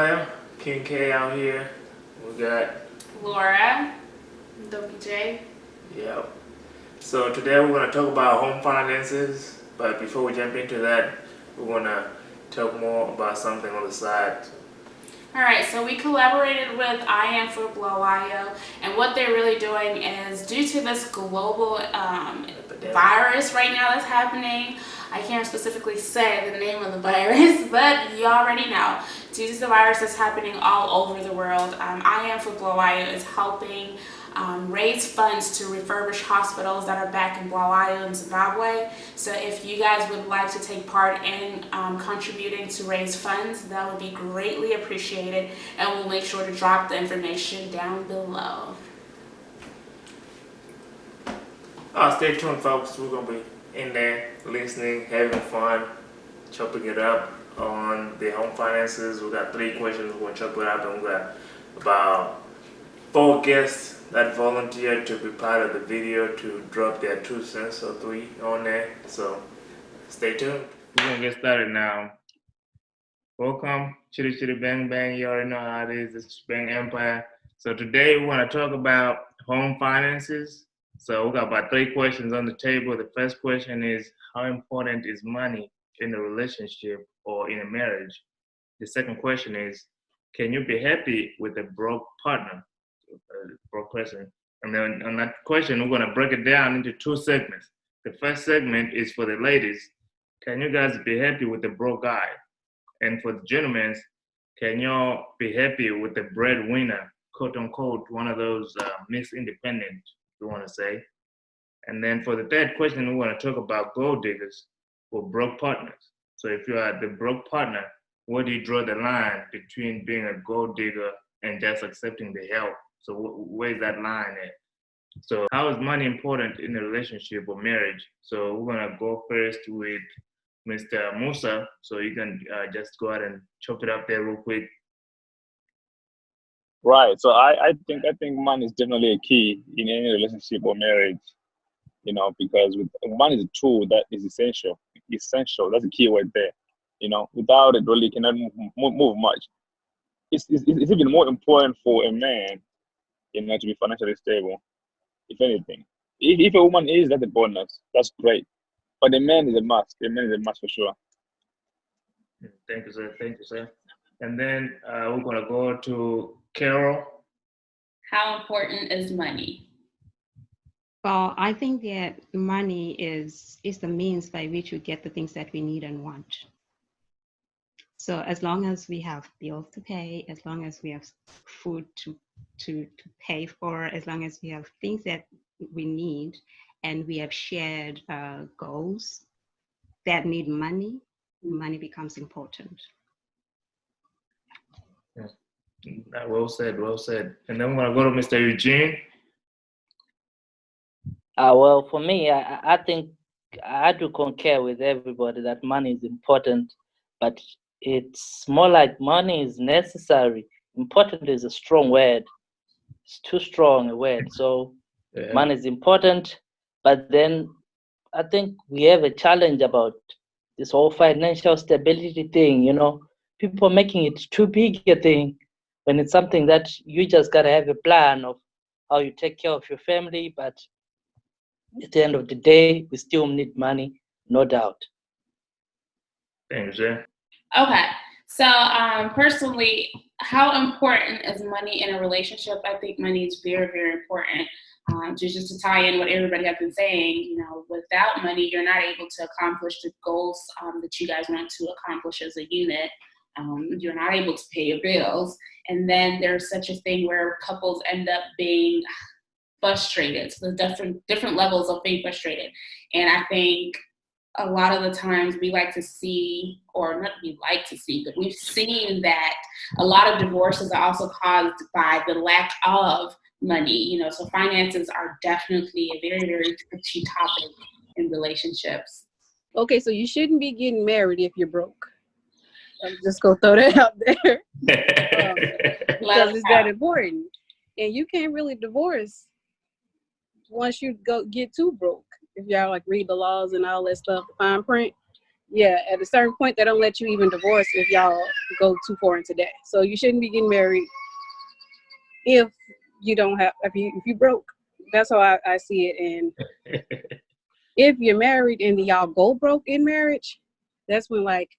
Empire, King K out here. We got, Laura, WJ. yep. So today we're going to talk about home finances, but before we jump into that, we're going to talk more about something on the side. All right, so we collaborated with I Am for Blow.io, and what they're really doing is due to this global virus right now that's happening. I can't specifically say the name of the virus, but you already know. Due to the virus that's happening all over the world, I Am for Blow.io is helping raise funds to refurbish hospitals that are back in Bulawayo in Zimbabwe. So if you guys would like to take part in contributing to raise funds, that would be greatly appreciated, and we'll make sure to drop the information down below. Stay tuned, folks. We're going to be in there listening, having fun, chopping it up on the home finances. We got 3 questions. We're going to chop it up, and we got about 4 guests that volunteered to be part of the video to drop their 2 cents or 3 on there. So stay tuned. We're going to get started now. Welcome, Chitty Chitty Bang Bang. You already know how it is. It's Bang Empire. So today we want to talk about home finances. So we got about 3 questions on the table. The first question is, how important is money in a relationship or in a marriage? The second question is, can you be happy with a broke partner, broke person? And then on that question, we're going to break it down into 2 segments. The first segment is for the ladies. Can you guys be happy with a broke guy? And for the gentlemen, can y'all be happy with the breadwinner, quote unquote, one of those mixed independent, you want to say? And then for the third question, we want to talk about gold diggers or broke partners. So if you are the broke partner, where do you draw the line between being a gold digger and just accepting the help? So where's that line at? So how is money important in a relationship or marriage? So we're gonna go first with Mr. Musa. So you can just go ahead and chop it up there real quick. Right. So I think money is definitely a key in any relationship or marriage, because money is a tool that is essential. Essential. That's the key word there. Without it, really, you cannot move much. It's even more important for a man, to be financially stable. If anything, if a woman is, that's a bonus. That's great. But the man is a must. The man is a must for sure. Thank you, sir. Thank you, sir. And then we're gonna go to Carol. How important is money? Well, I think that money is the means by which we get the things that we need and want. So as long as we have bills to pay, as long as we have food to pay for, as long as we have things that we need, and we have shared goals that need money, money becomes important. Well said, well said. And then we're gonna go to Mr. Eugene. Well, for me, I think I do concur with everybody that money is important, but it's more like money is necessary. Important is a strong word. It's too strong a word. So Yeah. money is important, but then I think we have a challenge about this whole financial stability thing. People making it too big a thing when it's something that you just gotta have a plan of how you take care of your family, but at the end of the day, we still need money, no doubt. Thanks, sir. Okay, so personally, how important is money in a relationship? I think money is very, very important. Just to tie in what everybody has been saying, without money, you're not able to accomplish the goals that you guys want to accomplish as a unit. You're not able to pay your bills. And then there's such a thing where couples end up being frustrated. So there's different levels of being frustrated. And I think a lot of the times we like to see, or not we like to see, but we've seen that a lot of divorces are also caused by the lack of money. So finances are definitely a very, very touchy topic in relationships. Okay, so you shouldn't be getting married if you're broke. I'm just gonna throw that out there because it's that important, and you can't really divorce once you get too broke. If y'all like read the laws and all that stuff, the fine print, Yeah, at a certain point, they don't let you even divorce if y'all go too far into debt. So you shouldn't be getting married if you don't have, if you broke. That's how I see it. And if you're married and y'all go broke in marriage, that's when like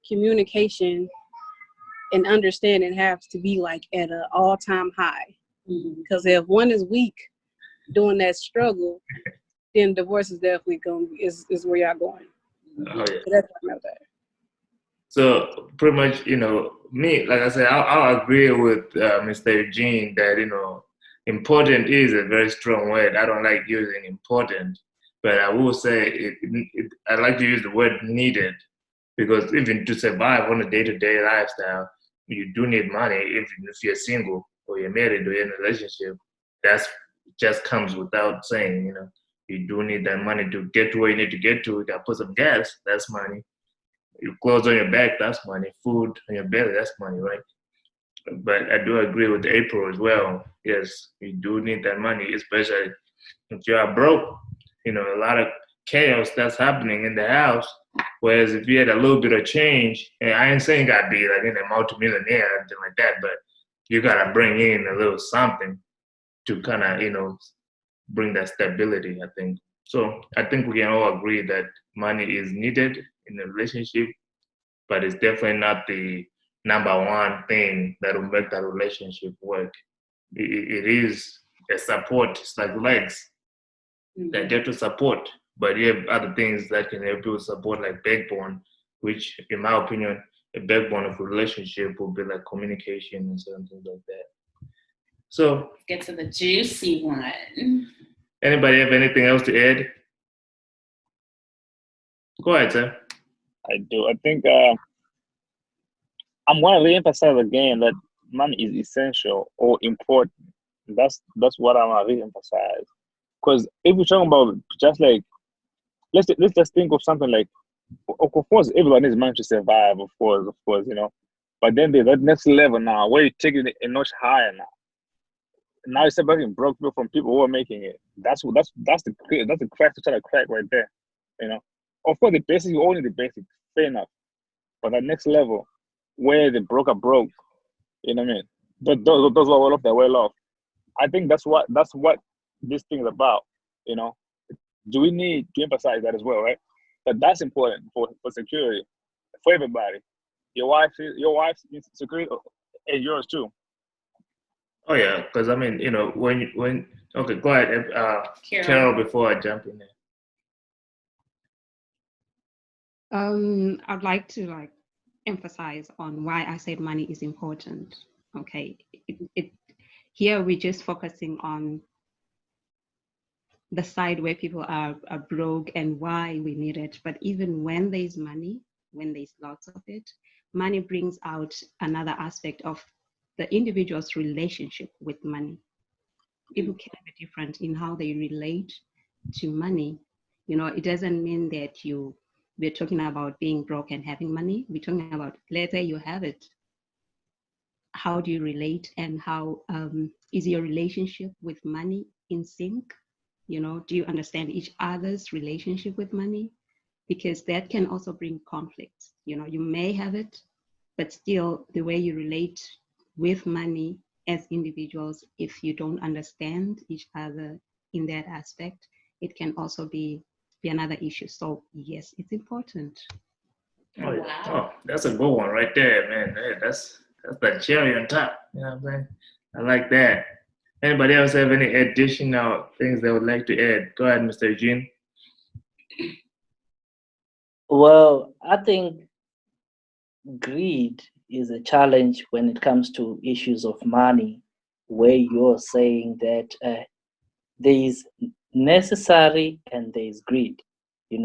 communication and understanding has to be like at an all-time high. Because if one is weak doing that struggle, then divorce is definitely going is where y'all going. Oh yeah. So that's what I know that. So pretty much, me, like I said, I'll agree with Mr. Eugene that, important is a very strong word. I don't like using important, but I will say I like to use the word needed, because even to survive on a day-to-day lifestyle, you do need money. If you're single or you're married or you're in a relationship, that's just comes without saying, you do need that money to get to where you need to get to. You got to put some gas, that's money. Your clothes on your back, that's money. Food on your belly, that's money, right? But I do agree with April as well. Yes, you do need that money, especially if you are broke. A lot of chaos that's happening in the house. Whereas if you had a little bit of change, and I ain't saying you gotta be like a multimillionaire or anything like that, but you gotta bring in a little something to kind of, bring that stability, I think. So I think we can all agree that money is needed in a relationship, but it's definitely not the number one thing that will make that relationship work. It is a support. It's like legs that get to support, but you have other things that can help you support, like backbone, which, in my opinion, a backbone of a relationship will be like communication and something like that. So Let's get to the juicy one. Anybody have anything else to add? Go ahead, sir. I do. I think I'm going to reemphasize again that money is essential or important. That's what I'm going to reemphasize. Because if we're talking about just like, let's just think of something like, of course, everyone needs money to survive, of course, But then there's that next level now, where you take it a notch higher now. Now you're separating broke people from people who are making it. That's the crack to try to crack right there, Of course, the basics, you all need the basics, fair enough. But that next level, where the broke are broke, you know what I mean? But those who are well off, they're well off. I think that's what this thing is about, Do we need to emphasize that as well, right? That's important for security, for everybody. Your wife's security and yours too. Oh yeah, because I mean, when okay, go ahead, Carol, before I jump in there. I'd like to emphasize on why I said money is important. Okay, here we're just focusing on the side where people are broke and why we need it. But even when there's money, when there's lots of it, money brings out another aspect of the individual's relationship with money. People can be different in how they relate to money. It doesn't mean that we're talking about being broke and having money. We're talking about, let's say you have it. How do you relate, and how is your relationship with money in sync? Do you understand each other's relationship with money? Because that can also bring conflicts. You may have it, but still the way you relate with money as individuals, if you don't understand each other in that aspect, it can also be another issue. So yes, it's important. Oh, yeah. Oh, that's a good one right there, man. Hey, that's the cherry on top. You know what I'm saying? I like that. Anybody else have any additional things they would like to add? Go ahead, Mr. Eugene. Well, I think greed is a challenge when it comes to issues of money, where you're saying that there is necessary and there is greed.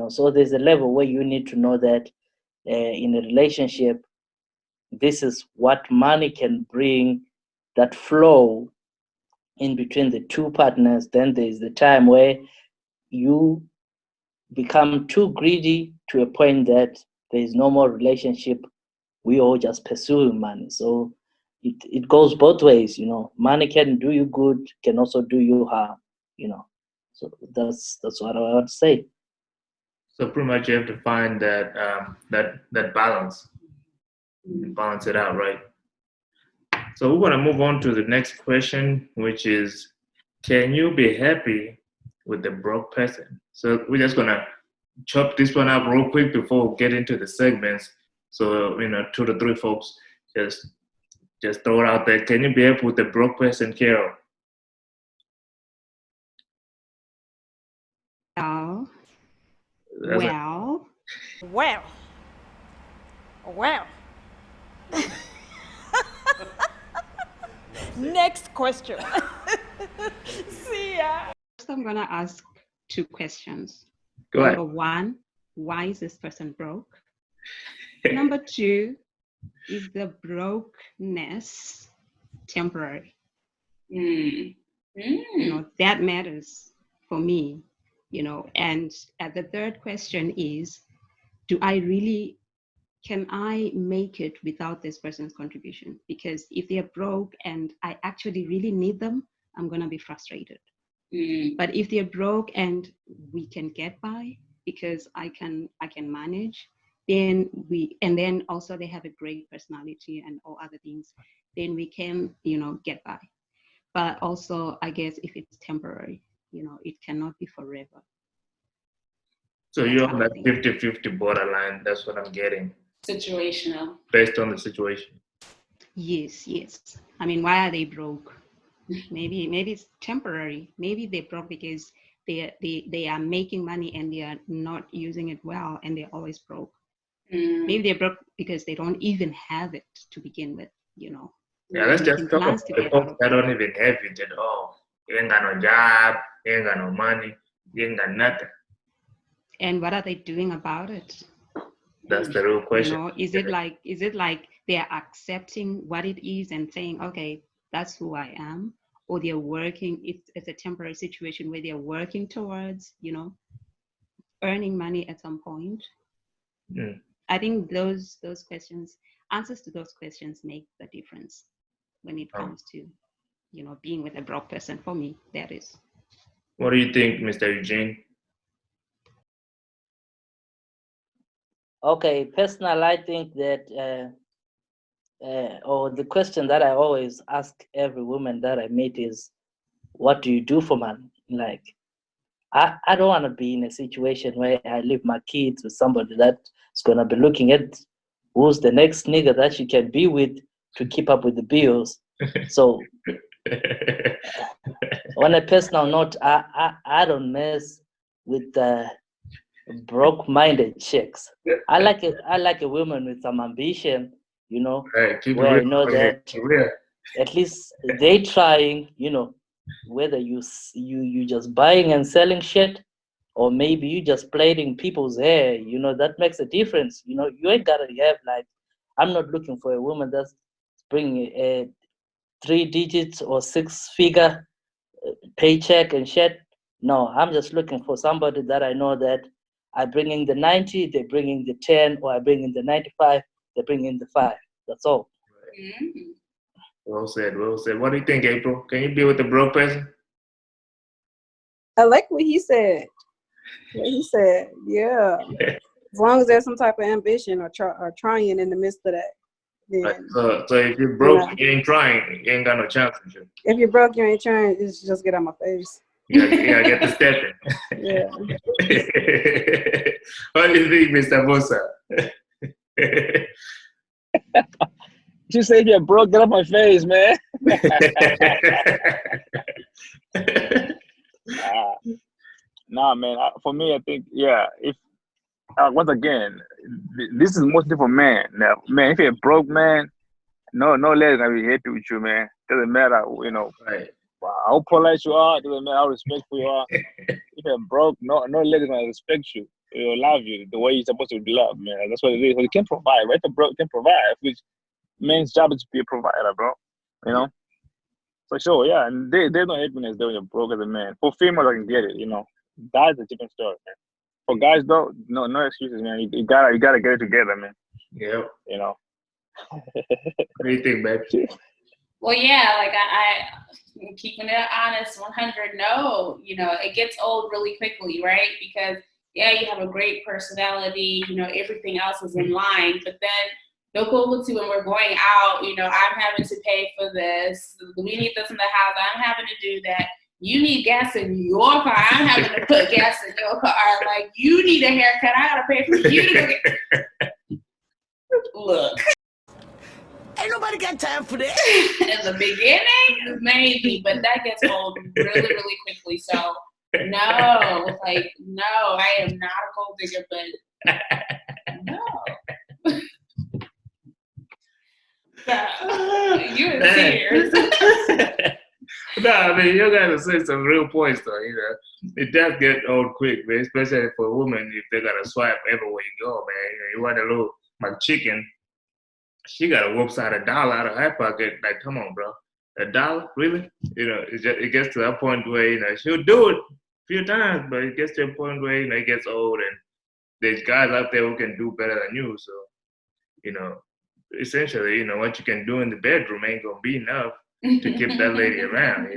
So there's a level where you need to know that in a relationship, this is what money can bring, that flow in between the two partners. Then there's the time where you become too greedy to a point that there is no more relationship. We all just pursuing money. So it goes both ways, Money can do you good, can also do you harm, So that's what I would say. So pretty much you have to find that balance, balance it out, right? So we're gonna move on to the next question, which is, can you be happy with the broke person? So we're just gonna chop this one up real quick before we get into the segments. So 2 to 3 folks, just throw it out there. Can you be happy with the broke person, Carol? Well, That's a- Well, well. Next question. See ya. first I'm gonna ask 2 questions. Go ahead. Number 1, why is this person broke? Number 2, is the brokenness temporary? That matters for me, and the third question is, can I make it without this person's contribution? Because if they're broke and I actually really need them, I'm gonna be frustrated. But if they're broke and we can get by because I can manage, then also they have a great personality and all other things, then we can, get by. But also, I guess if it's temporary, it cannot be forever. So That's you're what on I'm that thinking. 50-50 borderline. That's what I'm getting Situational. based on the situation. Yes. I mean, why are they broke? Maybe it's temporary. Maybe they're broke because they are making money and they are not using it well, and they're always broke. Maybe they're broke because they don't even have it to begin with. Yeah, let's just Making talk plans about to the get folks out. that don't even have it at all. You ain't got no job, you ain't got no money, you ain't got nothing. And what are they doing about it? That's the real question. Is it like they're accepting what it is and saying, okay, that's who I am, or they're working? It's a temporary situation where they're working towards, earning money at some point. I think those questions, answers to those questions, make the difference when it comes to, being with a broke person. For me, that is. What do you think, Mr. Eugene? Okay, personal, I think that, or the question that I always ask every woman that I meet is, what do you do for man? Like, I don't want to be in a situation where I leave my kids with somebody that's going to be looking at who's the next nigga that she can be with to keep up with the bills. So on a personal note, I don't mess with broke-minded chicks. I like a woman with some ambition, Right, keep where I it know real. that Real. at least they trying, whether you just buying and selling shit, or maybe you just plaiting people's hair, that makes a difference. You ain't gotta have, like, I'm not looking for a woman that's bringing a 3 digits or 6-figure paycheck and shit. No, I'm just looking for somebody that I know that I bring in the 90, they bring in the 10, or I bring in the 95, they bring in the 5. That's all. Well said, well said. What do you think, April? Can you be with a broke person? I like what he said. Yeah. As long as there's some type of ambition or trying in the midst of that, then Right. So if you're broke, you ain't trying, you ain't got no chance for sure. if you're broke, you ain't trying. It's just get out my face. You gotta get the stepping. Yeah. What do you think, Mr. Bosa? She said, "Yeah, bro, get off my face, man." Nah, man. For me, I think, yeah. If once again, this is mostly for men. Now, man, if you're a broke man, no lady gonna be happy with you, man. Doesn't matter, Right. how polite you are. Doesn't matter how respectful you are. If you're broke, no lady gonna respect you. Will love you the way you're supposed to be loved, man. That's what it is. But you can provide, right? If you're broke, you can provide. Which man's job is to be a provider, bro. For sure, yeah. And there's no happiness there when you're broke as a man. For females, I can get it, That's a different story, man. For guys, though, no excuses, man. You gotta get it together, man. Yeah. What do you think, babe? Well, yeah, like I keeping it honest, 100. No, it gets old really quickly, right? Because yeah, you have a great personality, everything else is in line, but then they'll go look to when we're going out, I'm having to pay for this, we need this in the house, I'm having to do that. You need gas in your car, I'm having to put gas in your car. Like, you need a haircut, I gotta pay for you to go get. Look. Ain't nobody got time for that. In the beginning, maybe, but that gets old really, really quickly. So, no, I am not a gold digger, but no. You're in tears. No, I mean, you guys are saying some real points, though. It does get old quick, man, especially for women if they gotta swipe everywhere you go, man. You want a little McChicken. She got a whoops out $1 out of her pocket. Like, come on, bro, $1, really? It gets to that point where she'll do it a few times, but it gets to a point where it gets old, and there's guys out there who can do better than you. So, essentially, what you can do in the bedroom ain't gonna be enough to keep that lady around.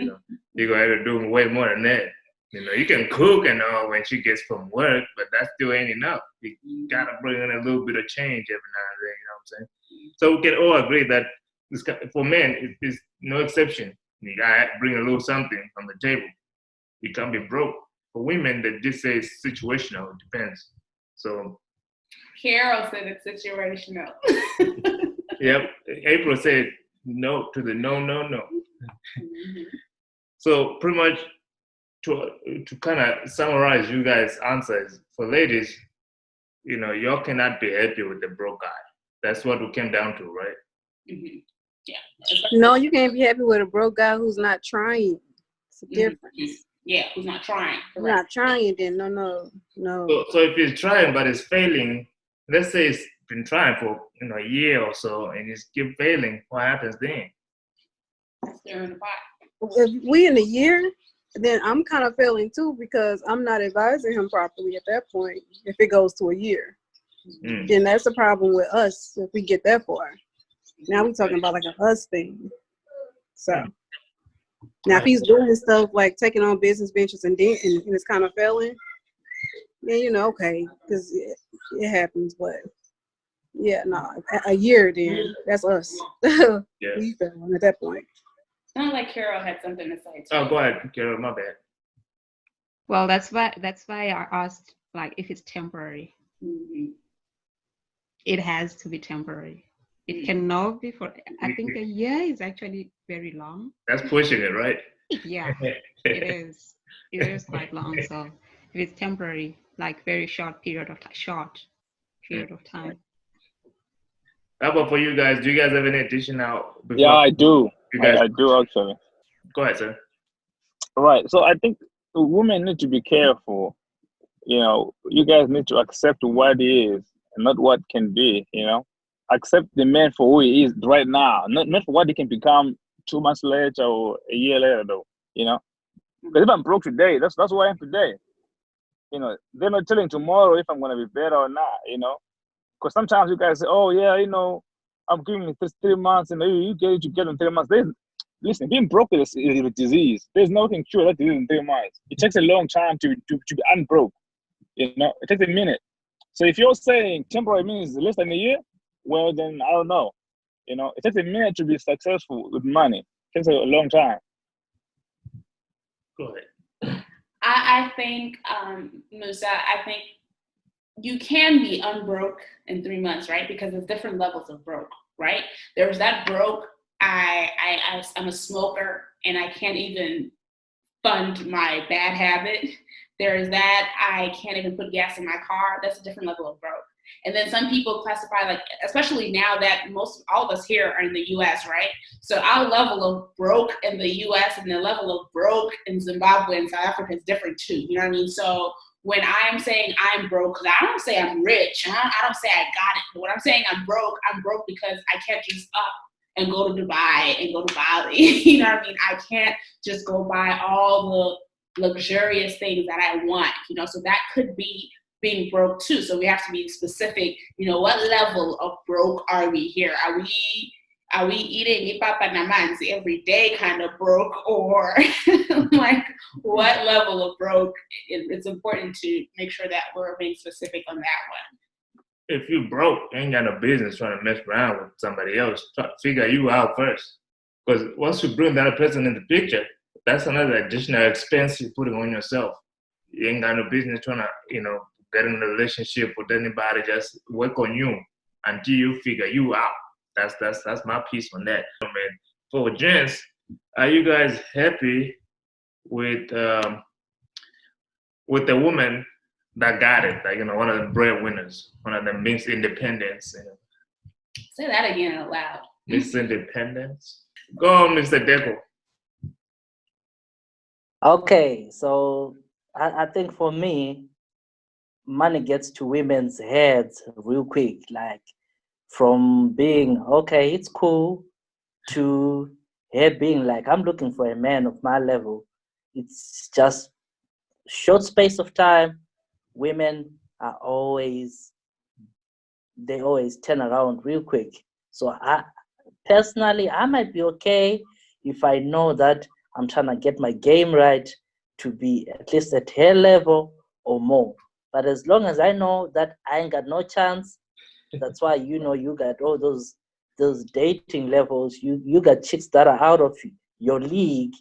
You're gonna have to do way more than that. You can cook and all when she gets from work, but that still ain't enough. You gotta bring in a little bit of change every now and then. You know what I'm saying? So we can all agree that for men, it's no exception. You gotta bring a little something on the table. You can't be broke. For women, they just say it's situational. It depends. So. Carol said it's situational. Yep. April said no to the no. Mm-hmm. So pretty much to kind of summarize you guys' answers, for ladies, y'all cannot be happy with the broke guy. That's what we came down to, right? Mm-hmm. Yeah. No, you can't be happy with a broke guy who's not trying. It's a difference. Mm-hmm. Yeah, who's not trying. Not trying, then no. So if he's trying but it's failing, let's say he's been trying for a year or so and he's keep failing, what happens then? Stir in the pot. If we in a year, then I'm kind of failing too, because I'm not advising him properly at that point. If it goes to a year, then that's a problem with us if we get that far. Now we're talking about like a us thing. So now if he's doing stuff like taking on business ventures and it's kind of failing, then okay, because it happens. But yeah, no, a year, then that's us. Yeah. We failing at that point. Sounds like Carol had something to say too. Oh, go ahead, Carol. My bad. Well, that's why I asked, like, if it's temporary. Mm-hmm. It has to be temporary. It cannot be for. I think a year is actually very long. That's pushing it, right? Yeah, it is. It is quite long. So if it's temporary, like very short period of time. How about for you guys? Do you guys have any addition now? Yeah, I do. You guys, I do actually. Go ahead, sir. Right. So I think women need to be careful. You guys need to accept what he is and not what can be. Accept the man for who he is right now, not for what he can become 2 months later or a year later, though. Because if I'm broke today, that's who I am today. They're not telling tomorrow if I'm gonna be better or not. Because sometimes you guys say, "Oh yeah, I'm giving you 3 months, and you get it together in 3 months." Listen, being broke is a disease. There's nothing cure that disease in 3 months. It takes a long time to be unbroke. It takes a minute. So if you're saying temporary means less than a year, well then I don't know. It takes a minute to be successful with money. It takes a long time. Go ahead. I think, Musa, I think you can be unbroke in 3 months, right? Because there's different levels of broke, right? There's that broke, I'm a smoker and I can't even fund my bad habit. There's that I can't even put gas in my car. That's a different level of broke. And then some people classify, like, especially now that all of us here are in the US, right? So our level of broke in the US and the level of broke in Zimbabwe and South Africa is different too. You know what I mean? So when I'm saying I'm broke, because I don't say I'm rich, I don't say I got it. But when I'm saying I'm broke because I can't just up and go to Dubai and go to Bali. You know what I mean? I can't just go buy all the luxurious things that I want, so that could be being broke too. So we have to be specific, what level of broke are we here? Are we are we eating ipapa namanzi every day kind of broke, or like what level of broke? It's important to make sure that we're being specific on that one. If you broke, you ain't got no business trying to mess around with somebody else. Try to figure you out first. Because once you bring that person in the picture, that's another additional expense you're putting on yourself. You ain't got no business trying to, get in a relationship with anybody. Just work on you until you figure you out. That's my piece on that. I mean, for gents, are you guys happy with the woman that got it? Like, one of the breadwinners, one of the Miss Independence. Say that again out loud. Miss Independence. Go on, Mr. Deco. Okay, so I think for me, money gets to women's heads real quick, like from being, okay, it's cool, to her being like, I'm looking for a man of my level. It's just short space of time. Women are always turn around real quick. So I personally, I might be okay if I know that I'm trying to get my game right to be at least at her level or more. But as long as I know that I ain't got no chance, that's why you got all those dating levels. You got chicks that are out of your league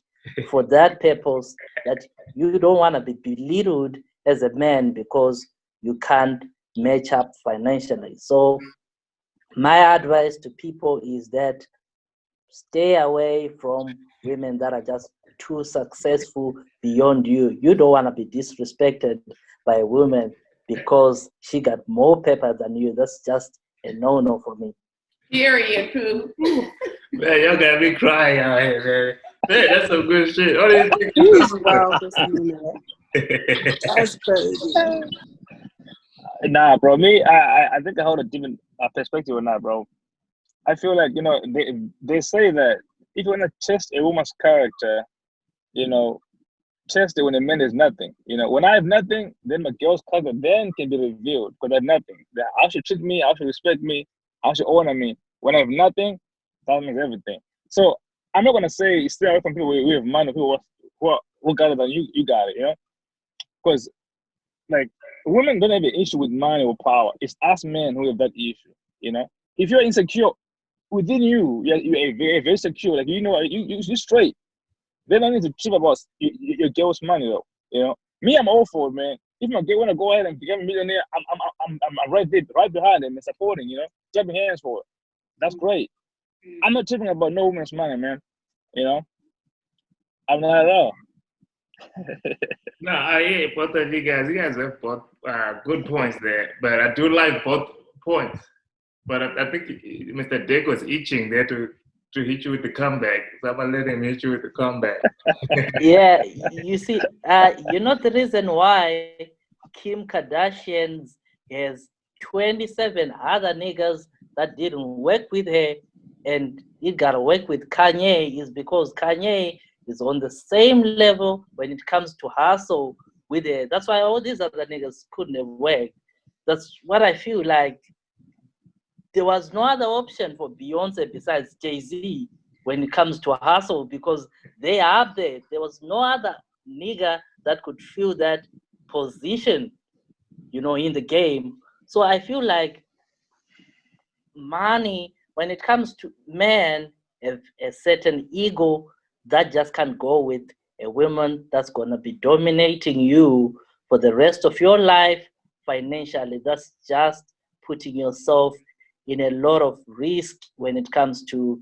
for that purpose, that you don't want to be belittled as a man because you can't match up financially. So my advice to people is that stay away from women that are just too successful beyond you. You don't want to be disrespected by a woman because she got more paper than you. That's just a no-no for me. Period, Pooh. Man, y'all got me crying out here, man. That's some good shit. What do you think? He's wild for saying that. That's crazy. Nah, bro. Me, I think I hold a different perspective on that, bro. I feel like they say that if you want to test a woman's character, test it when a man is nothing. When I have nothing, then my girl's character then can be revealed because I have nothing. How she treat me, how she respect me, how she honor me. When I have nothing, that means everything. So I'm not gonna say stay away from people who have money, who got it than you got it, because like women don't have an issue with money or power. It's us men who have that issue. If you're insecure within you, you're very secure. Like you're straight. They don't need to trip about your girl's money though. Me, I'm all for it, man. If my girl wanna go ahead and become a millionaire, I'm right there, right behind them and supporting. Jumping hands for it. That's great. I'm not tripping about no woman's money, man. I'm not at all. No, I hear both of you guys. You guys have both good points there, but I do like both points. But I think Mr. Dick was itching there to hit you with the comeback. So I'm gonna let him hit you with the comeback. Yeah, you see, the reason why Kim Kardashian has 27 other niggas that didn't work with her and it got to work with Kanye is because Kanye is on the same level when it comes to hustle with her. That's why all these other niggas couldn't have worked. That's what I feel like. There was no other option for Beyonce besides Jay-Z when it comes to hustle because they are up there. There was no other nigga that could fill that position, in the game. So I feel like money, when it comes to men, have a certain ego that just can't go with a woman that's going to be dominating you for the rest of your life financially. That's just putting yourself in a lot of risk when it comes to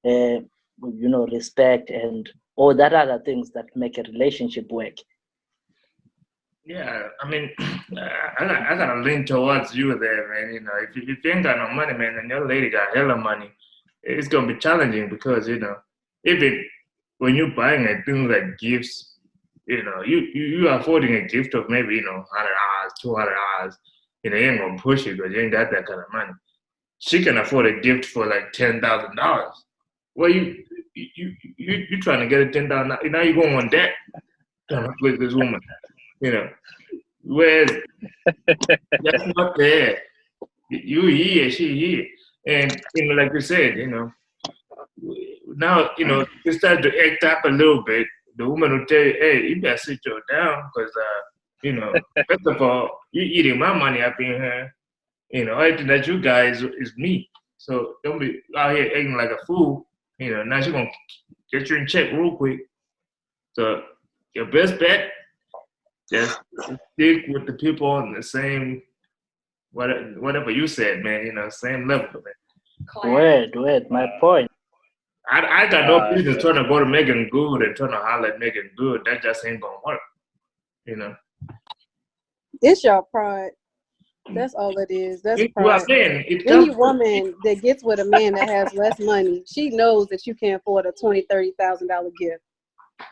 respect and all that other things that make a relationship work. Yeah, I mean, I gotta lean towards you there, man. If you ain't got no money, man, and your lady got hella money, it's gonna be challenging because when you're buying a thing like gifts, you are affording a gift of maybe $100, $200. You ain't gonna push it because you ain't got that kind of money. She can afford a gift for like $10,000. Well, you trying to get a $10,000. Now you're going on debt trying to please this woman. Whereas that's not there. You here, she here, and like you said, now, you start to act up a little bit. The woman will tell you, hey, you better sit your down because, first of all, you eating my money up in here. Everything that you guys is me. So don't be out here acting like a fool. Now she's going to get you in check real quick. So your best bet, just stick with the people on the same, whatever you said, man, same level, man. Word, my point. I got no business trying to go to Megan Good and trying to holler at Megan Good. That just ain't gonna work, It's your pride. That's all it is. That's Well, I'm pride. saying, Any woman that gets with a man that has less money, she knows that you can't afford a $20,000-$30,000 gift.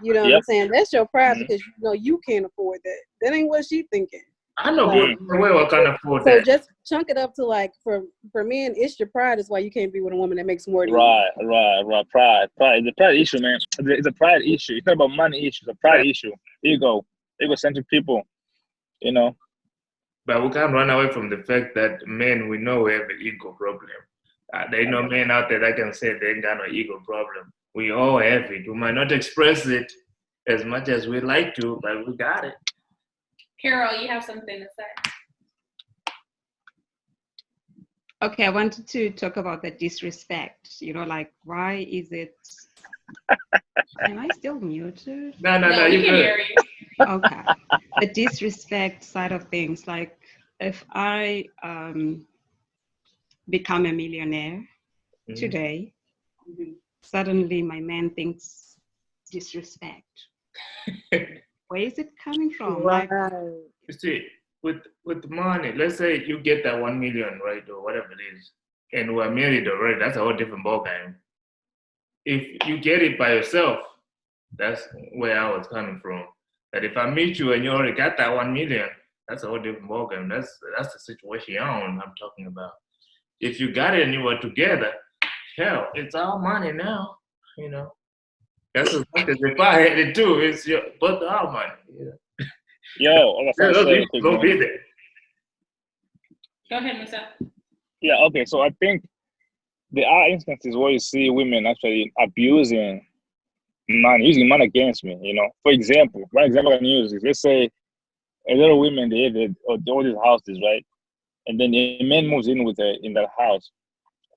You know what I'm saying? That's your pride because you can't afford that. That ain't what she thinking. I know what can afford So that. just chunk it up to like for men, it's your pride is why you can't be with a woman that makes more than you. Right. Pride. It's a pride issue, man. It's a pride issue. It's not about money issue. It's a pride issue. Egocentric people. But we can't run away from the fact that men, we know we have an ego problem. There ain't no men out there that can say they ain't got no ego problem. We all have it. We might not express it as much as we like to, but we got it. Carol, you have something to say? Okay, I wanted to talk about the disrespect. Like, why is it? Am I still muted? No, you can hear you. Okay, the disrespect side of things. Like, if I become a millionaire today, suddenly my man thinks disrespect. Where is it coming from? Right. You see, with money, let's say you get that 1 million, right, or whatever it is, and we're married already, that's a whole different ballgame. If you get it by yourself, that's where I was coming from. That if I meet you and you already got that 1 million, that's a whole different ballgame. That's the situation I'm talking about. If you got it and you were together, hell, it's our money now, That's as much as if I had it too. It's but our money. Yo, I got something to say quick, Go man. be there. Go ahead, Mr. Yeah, okay. So I think there are instances where you see women actually abusing money, using money against me. For example, one example I can use is, let's say a lot of women, they have all these houses, right? And then a man moves in in that house.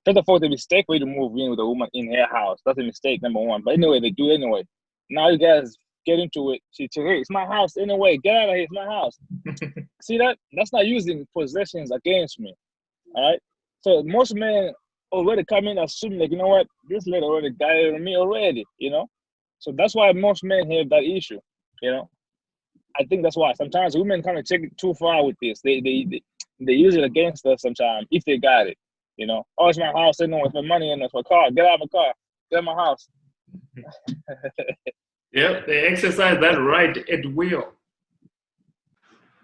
First of all, the mistake for you to move in with a woman in her house. That's a mistake, number one. But anyway, they do it anyway. Now you guys get into it. She says, hey, it's my house anyway. Get out of here. It's my house. See that? That's not using possessions against me. All right? So most men already come in assuming, like, you know what? This lady already got it on me already, So that's why most men have that issue, I think that's why. Sometimes women kind of take it too far with this. They use it against us sometimes if they got it. Oh, it's my house, it's my money, and it's my car. Get out of my car. Get out of my house. Yep, they exercise that right at will.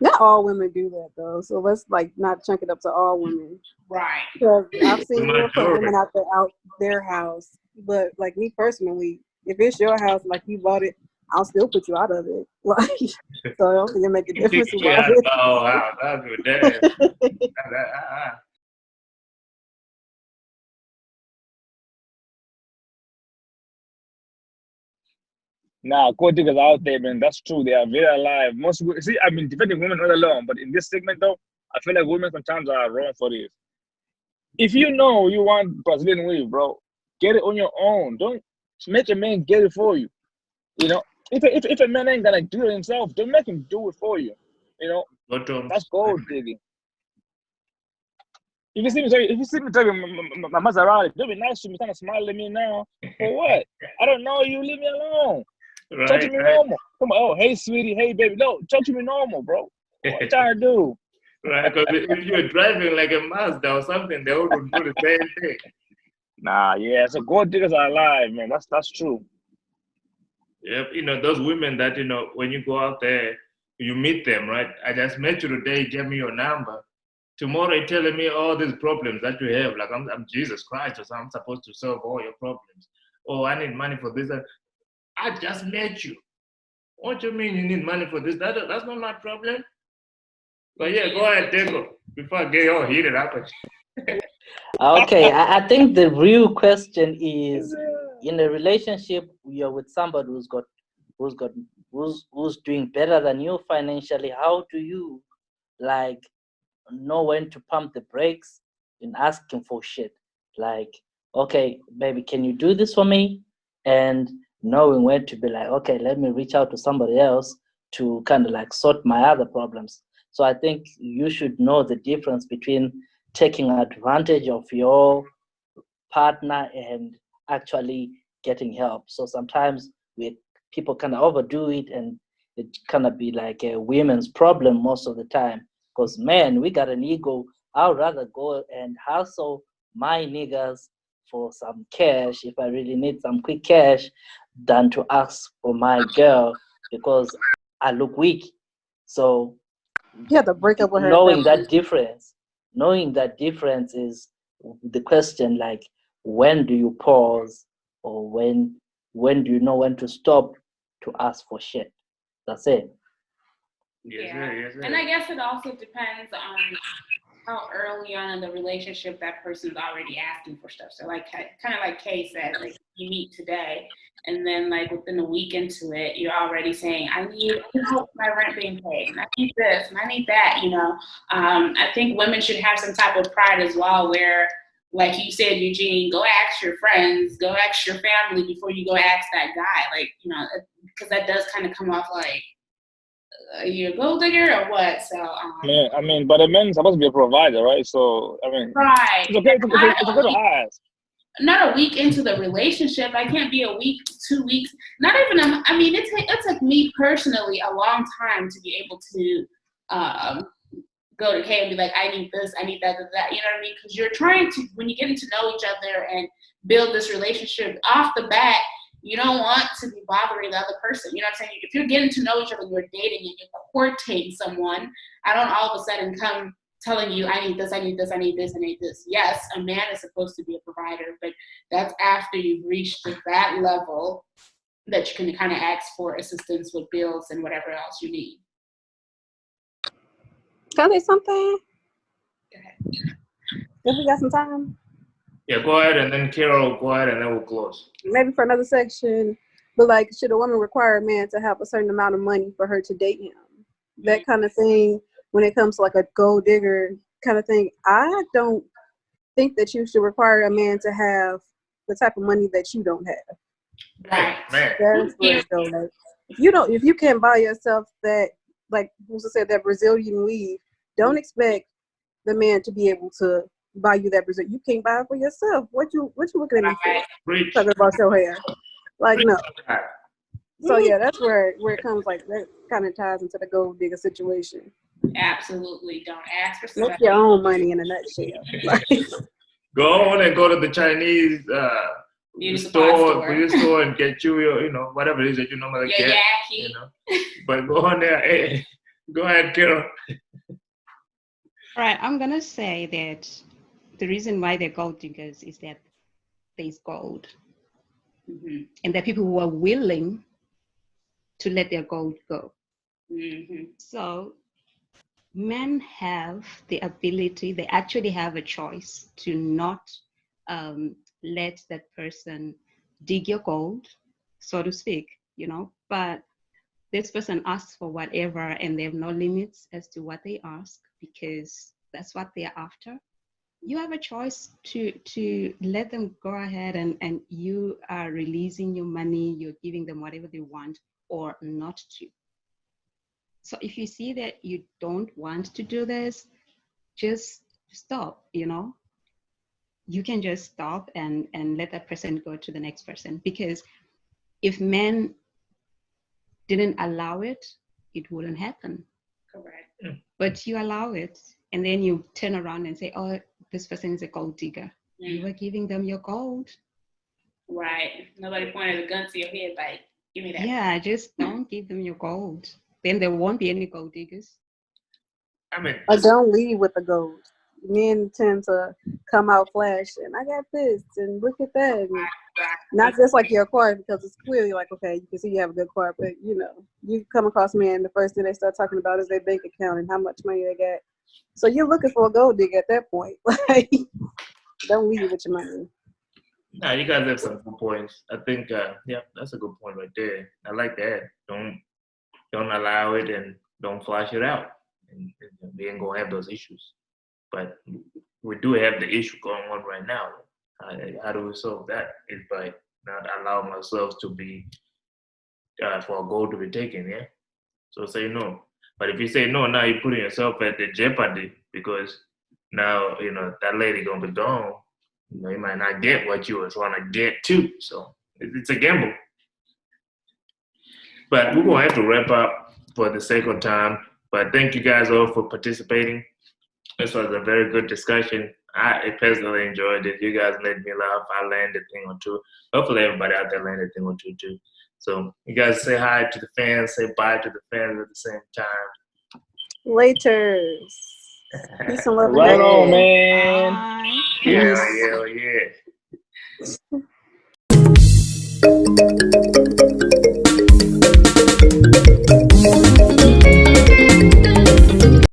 Not all women do that though, so let's not chunk it up to all women. Right. Because I've seen The men put majority. women out their house, but like me personally, if it's your house, like you bought it, I'll still put you out of it. So I don't think it make a difference. Oh wow, that's good. That. Nah, gold diggers out there, man. That's true. They are very alive. I've been defending women all along, but in this segment, though, I feel like women sometimes are wrong for this. If you know you want Brazilian weave, bro, get it on your own. Don't make a man get it for you. If a man ain't gonna do it himself, don't make him do it for you. That's gold digging. If you see me driving my Maserati, don't be nice to me, kind of smile at me now. For what? I don't know you. Leave me alone. Right, Talk to me normal. Come on. Oh, hey, sweetie. Hey, baby. No, talk to me normal, bro. What you trying to do? Right, because if you're driving like a Mazda or something, they all will do the same thing. Nah, yeah. So gold diggers are alive, man. That's true. Yep, those women that, when you go out there, you meet them, right? I just met you today, give me your number. Tomorrow you're telling me all these problems that you have, like I'm Jesus Christ or something, I'm supposed to solve all your problems. Oh, I need money for this. I just met you. What do you mean you need money for this? That's not my problem. But yeah, go ahead, Deco, before I get all heated up. Okay, I think the real question is, in a relationship, you're with somebody who's doing better than you financially. How do you like know when to pump the brakes in asking for shit? Like, okay, baby, can you do this for me? And knowing when to be like, okay, let me reach out to somebody else to kind of like sort my other problems. So I think you should know the difference between taking advantage of your partner and actually getting help. So sometimes people kind of overdo it, and it kind of be like a women's problem most of the time. Because man, we got an ego. I'd rather go and hustle my niggas for some cash if I really need some quick cash than to ask for my girl because I look weak. So You have to break up with her. knowing that difference is the question. Like, when do you pause, or when do you know when to stop to ask for shit? That's it. Yes, sir. Yes, sir. And I guess it also depends on how early on in the relationship that person's already asking for stuff. So like kind of like Kay said, like you meet today and then like within a week into it, you're already saying, I need help with my rent being paid, and I need this and I need that, you know. I think women should have some type of pride as well where, like you said, Eugene, go ask your friends, go ask your family before you go ask that guy. Like, you know, because that does kind of come off like, are you a gold digger or what? So, Yeah, I mean, but a man's supposed to be a provider, right? So, I mean, right. it's okay to ask. Not a week into the relationship. I can't be a week, 2 weeks, not even I mean, it took me personally a long time to be able to go to Kay and be like, I need this, I need that, that, you know what I mean? Because you're trying to, when you get to know each other and build this relationship off the bat, you don't want to be bothering the other person. You know what I'm saying? If you're getting to know each other, you're dating and you're courting someone, I don't all of a sudden come telling you, I need this, I need this, I need this, I need this. Yes, a man is supposed to be a provider, but that's after you've reached that level that you can kind of ask for assistance with bills and whatever else you need. Can I say something? Go ahead. If we got some time, Yeah, go ahead, and then Carol will go ahead, and then we'll close. maybe for another section. But like, should a woman require a man to have a certain amount of money for her to date him? That kind of thing. When it comes to like a gold digger kind of thing, I don't think that you should require a man to have the type of money that you don't have. Right. Man. That's where it goes. Like, if you can't buy yourself that, like Musa said, that Brazilian weave, don't expect the man to be able to buy you that Brazilian. You can't buy it for yourself. What you looking at me for? Preach. Talking about your hair. Like, no. So yeah, that's where it comes, like that kind of ties into the gold digger situation. Absolutely. Don't ask for Make somebody. your own money in a nutshell. Like, Go on and go to the Chinese Beauty supply store. and get you your, you know, whatever it is that you normally Yeah, get. yaki. You know, but go on there. Hey, go ahead, Carol. All right, I'm gonna say that the reason why they're gold diggers is that there's gold, Mm-hmm. and there are people who are willing to let their gold go. Mm-hmm. So men have the ability, they actually have a choice to not let that person dig your gold, so to speak, you know, but this person asks for whatever and they have no limits as to what they ask because that's what they're after. You have a choice to let them go ahead and you are releasing your money, you're giving them whatever they want or not to. So if you see that you don't want to do this, just stop, you know. You can just stop and let that person go to the next person, because if men didn't allow it, it wouldn't happen. Correct. But you allow it, and then you turn around and say, oh, this person is a gold digger. You were giving them your gold. Right. Nobody pointed a gun to your head like, give me that. Yeah, just don't give them your gold. Then there won't be any gold diggers. I mean, or don't leave with the gold. Men tend to come out flashing. I got this, and look at that. And not just like your car, because it's clearly like, okay, you can see you have a good car, but you know, you come across men, the first thing they start talking about is their bank account and how much money they got. So you're looking for a gold digger at that point. Like, don't leave with your money. Now you guys have some good points. I think, yeah, that's a good point right there. I like that. Don't allow it and don't flash it out, and we ain't gonna have those issues. But we do have the issue going on right now. How do we solve that? Is by not allowing ourselves to be for a goal to be taken. Yeah. So say no. But if you say no, now you're putting yourself at the jeopardy because now that lady gonna be gone. You might not get what you were trying to get to. So it's a gamble. But we're gonna have to wrap up for the sake of time. But thank you guys all for participating. This was a very good discussion. I personally enjoyed it. You guys made me laugh. I learned a thing or two. Hopefully everybody out there learned a thing or two too. So you guys say hi to the fans, say bye to the fans at the same time. Laters. Peace and love. Right on, and man. Bye. Yeah.